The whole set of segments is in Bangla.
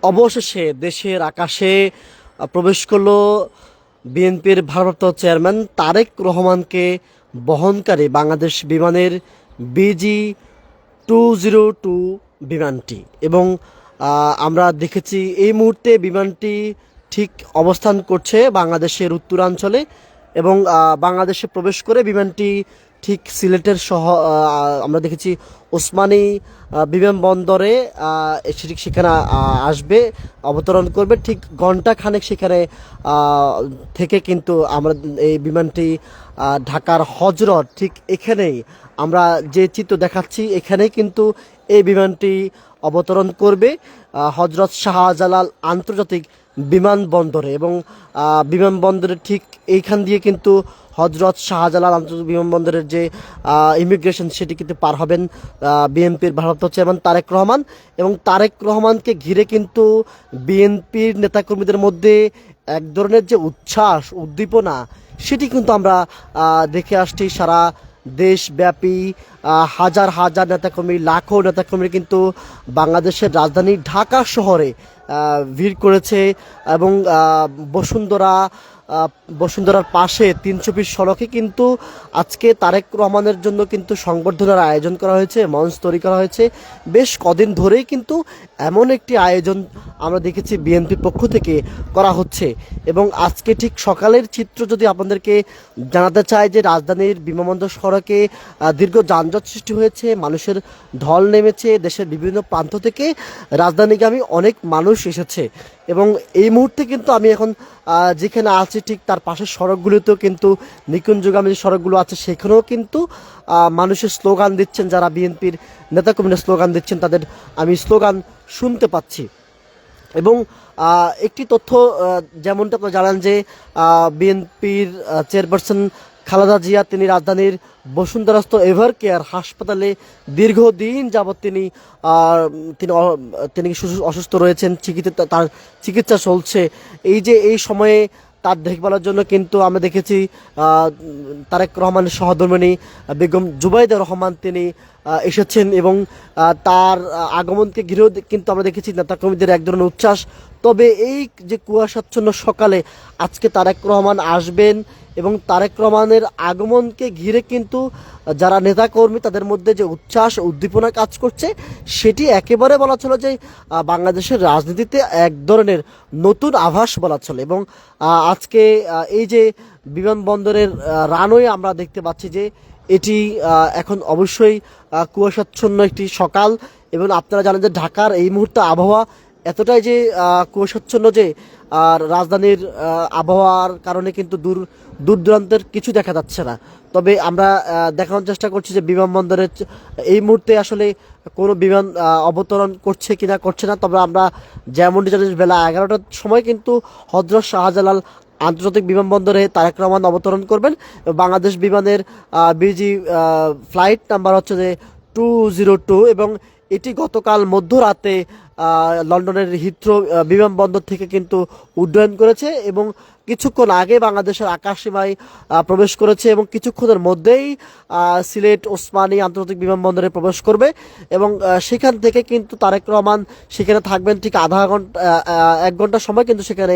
অবশেষে দেশের আকাশে প্রবেশ করলো বিএনপির ভারপ্রাপ্ত চেয়ারম্যান তারেক রহমানকে বহনকারী বাংলাদেশ বিমানের BG-202 বিমানটি। এবং আমরা দেখেছি এই মুহূর্তে বিমানটি ঠিক অবস্থান করছে বাংলাদেশের উত্তরাঞ্চলে এবং বাংলাদেশে প্রবেশ করে বিমানটি ঠিক সিলেটের আমরা দেখেছি ওসমানী বিমানবন্দরে সেখানে আসবে, অবতরণ করবে। ঠিক ঘন্টা খানেক সেখানে থেকে কিন্তু আমরা এই বিমানটি ঢাকার হজরত ঠিক এখানেই আমরা যে চিত্র দেখাচ্ছি এখানেই কিন্তু এই বিমানটি অবতরণ করবে হজরত শাহজালাল আন্তর্জাতিক বিমানবন্দরে। এবং বিমানবন্দরের ঠিক এইখান দিয়ে কিন্তু হজরত শাহজালাল আন্তর্জাতিক বিমানবন্দরের যে ইমিগ্রেশন সেটি কিন্তু পার হবেন বিএনপির ভারপ্রাপ্ত চেয়ারম্যান তারেক রহমান। এবং তারেক রহমানকে ঘিরে কিন্তু বিএনপির নেতাকর্মীদের মধ্যে এক ধরনের যে উচ্ছ্বাস উদ্দীপনা সেটি কিন্তু আমরা দেখে আসছি। সারা দেশব্যাপী হাজার হাজার নেতাকর্মী, লাখো নেতাকর্মী কিন্তু বাংলাদেশের রাজধানী ঢাকা শহরে ভিড় করেছে। এবং বসুন্ধরার পাশে 300 ফিট সড়কে কিন্তু আজকে তারেক রহমানের জন্য কিন্তু সংবর্ধনার আয়োজন করা হয়েছে, মঞ্চ তৈরি করা হয়েছে। বেশ কদিন ধরেই কিন্তু এমন একটি আয়োজন আমরা দেখেছি বিএনপির পক্ষ থেকে করা হচ্ছে। এবং আজকে ঠিক সকালের চিত্র যদি আপনাদেরকে জানাতে চাই যে রাজধানীর বিমানবন্দর সড়কে দীর্ঘ যানজট সৃষ্টি হয়েছে, মানুষের ঢল নেমেছে, দেশের বিভিন্ন প্রান্ত থেকে রাজধানীগামী অনেক মানুষ এসেছে। এবং এই মুহূর্তে কিন্তু আমি এখন যেখানে আছি ঠিক তার পাশের সড়কগুলোতেও কিন্তু নিকুঞ্জগামী যে সড়কগুলো আছে সেখানেও কিন্তু মানুষের স্লোগান দিচ্ছেন, যারা বিএনপির নেতাকর্মীরা স্লোগান দিচ্ছেন তাদের আমি স্লোগান শুনতে পাচ্ছি। এবং একটি তথ্য যেমনটা আপনারা জানান যে বিএনপির চেয়ারপারসন খালেদা জিয়া তিনি রাজধানীর বসুন্ধরাস্থ এভার কেয়ার হাসপাতালে দীর্ঘদিন যাবৎ তিনি অসুস্থ রয়েছেন, তার চিকিৎসা চলছে। এই সময়ে তার দেখভালের জন্য কিন্তু আমরা দেখেছি তারেক রহমানের সহধর্মিণী বেগম জুবাইদা রহমান তিনি এসেছেন। এবং তার আগমনকে ঘিরেও কিন্তু আমরা দেখেছি নেতাকর্মীদের এক ধরনের উচ্ছ্বাস। তবে এই যে কুয়াশাচ্ছন্ন সকালে আজকে তারেক রহমান আসবেন এবং তারেক রহমানের আগমনকে ঘিরে কিন্তু যারা নেতাকর্মী তাদের মধ্যে যে উচ্ছ্বাস উদ্দীপনা কাজ করছে সেটি একেবারে বলা চলে যে বাংলাদেশের রাজনীতিতে এক ধরনের নতুন আভাস বলা চলে। এবং আজকে এই যে বিমানবন্দরের রানওয়ে আমরা দেখতে পাচ্ছি যে এটি এখন অবশ্যই কুয়াশাচ্ছন্ন একটি সকাল। এবং আপনারা জানেন যে ঢাকার এই মুহূর্তে আবহাওয়া এতটাই যে কুয়াশাচ্ছন্ন যে রাজধানীর আবহাওয়ার কারণে কিন্তু দূর দূরান্তের কিছু দেখা যাচ্ছে না। তবে আমরা দেখানোর চেষ্টা করছি যে বিমানবন্দরের এই মুহূর্তে আসলে কোনো বিমান অবতরণ করছে কিনা করছে না। তবে আমরা যেমনটি জানি বেলা 11টার সময় কিন্তু হজরত শাহজালাল আন্তর্জাতিক বিমানবন্দরে তারেক রহমান অবতরণ করবেন। বাংলাদেশ বিমানের বিজি ফ্লাইট নাম্বার হচ্ছে যে 202 এবং এটি গতকাল মধ্যরাতে লন্ডনের হিথ্রো বিমানবন্দর থেকে কিন্তু উড্ডয়ন করেছে এবং কিছুক্ষণ আগে বাংলাদেশের আকাশসীমায় প্রবেশ করেছে এবং কিছুক্ষণের মধ্যেই সিলেট ওসমানী আন্তর্জাতিক বিমানবন্দরে প্রবেশ করবে। এবং সেখান থেকে কিন্তু তারেক রহমান সেখানে থাকবেন ঠিক আধা ঘন্টা 1 ঘন্টা সময় কিন্তু সেখানে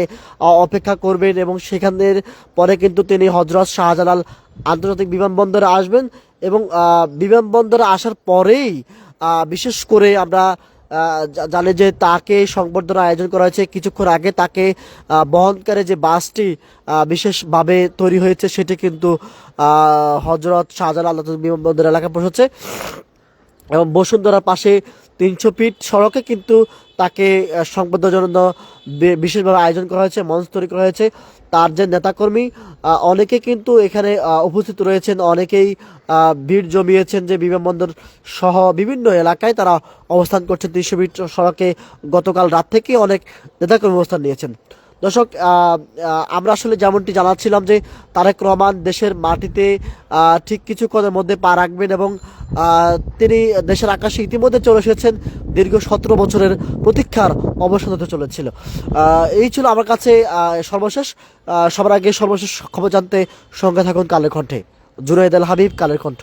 অপেক্ষা করবেন। এবং সেখানের পরে কিন্তু তিনি হজরত শাহজালাল আন্তর্জাতিক বিমানবন্দরে আসবেন। এবং বিমানবন্দরে আসার পরেই বিশেষ করে আমরা জানি যে তাকে সংবর্ধনা আয়োজন করা হয়েছে। কিছুক্ষণ আগে তাকে বহনকারী যে বাসটি বিশেষভাবে তৈরি হয়েছে সেটি কিন্তু হজরত শাহজালাল বিমানবন্দর এলাকায় পৌঁছেছে। এবং বসুন্ধরার পাশে 300 ফিট সড়কে কিন্তু তাকে সংবর্ধনার জন্য বিশেষভাবে আয়োজন করা হয়েছে, মঞ্চ তৈরি করা হয়েছে। তার যে নেতাকর্মী অনেকে কিন্তু এখানে উপস্থিত রয়েছেন, অনেকেই ভিড় জমিয়েছেন যে বিমানবন্দর সহ বিভিন্ন এলাকায় তারা অবস্থান করছেন। 300 ফিট সড়কে গতকাল রাত থেকে অনেক নেতাকর্মী অবস্থান নিয়েছেন। দর্শক, আমরা আসলে যেমনটি জানাচ্ছিলাম যে তারেক রহমান দেশের মাটিতে ঠিক কিছুক্ষণের মধ্যে পা রাখবেন এবং তিনি দেশের আকাশে ইতিমধ্যে চলে এসেছেন। দীর্ঘ 17 বছরের প্রতীক্ষার অবসান হতে চলেছিল। এই ছিল আমার কাছে সর্বশেষ। সবার আগে সর্বশেষ খবর জানতে সঙ্গে থাকুন কালের কণ্ঠে। জুনায়েদ আল হাবিব, কালের কণ্ঠ।